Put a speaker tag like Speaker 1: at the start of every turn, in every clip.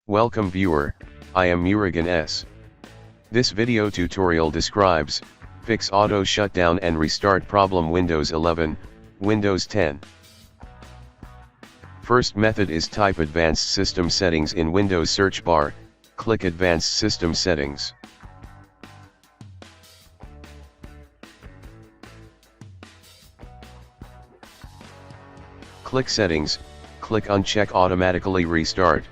Speaker 1: Welcome viewer, I am Murugan S. This video tutorial describes, fix auto shutdown and restart problem Windows 11, Windows 10. First method is type Advanced System Settings in Windows search bar, click Advanced System Settings. Click Settings, click Uncheck Automatically Restart.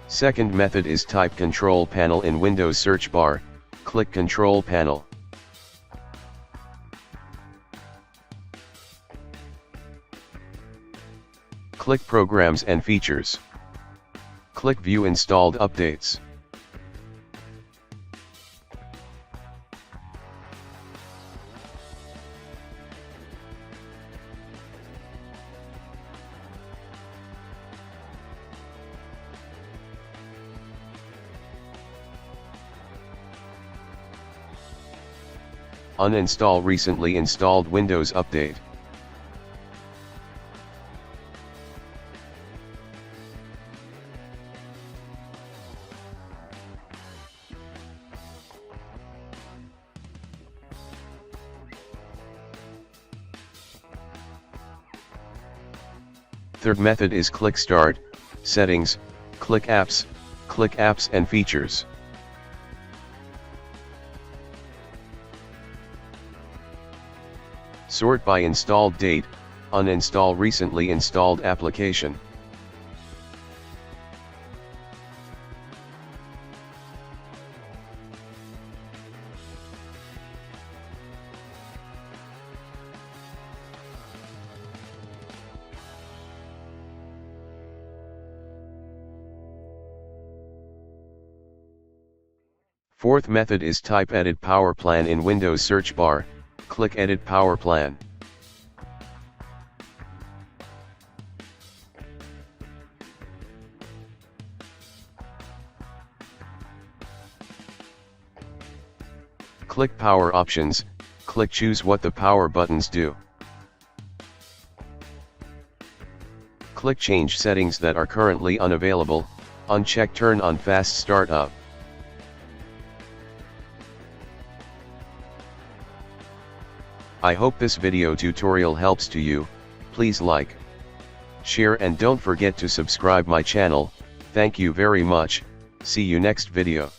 Speaker 1: Second method is type Control Panel in Windows search bar, click Control Panel. Click Programs and Features. Click View Installed Updates. Uninstall recently installed Windows Update. Third method is click Start, Settings, click Apps and Features. Sort by installed date, uninstall recently installed application. Fourth method is type Edit Power Plan in Windows search bar, click Edit Power Plan. Click Power Options, click Choose what the power buttons do. Click Change settings that are currently unavailable, uncheck Turn on Fast Startup. I hope this video tutorial helps to you. Please like, share and don't forget to subscribe my channel. Thank you very much. See you next video.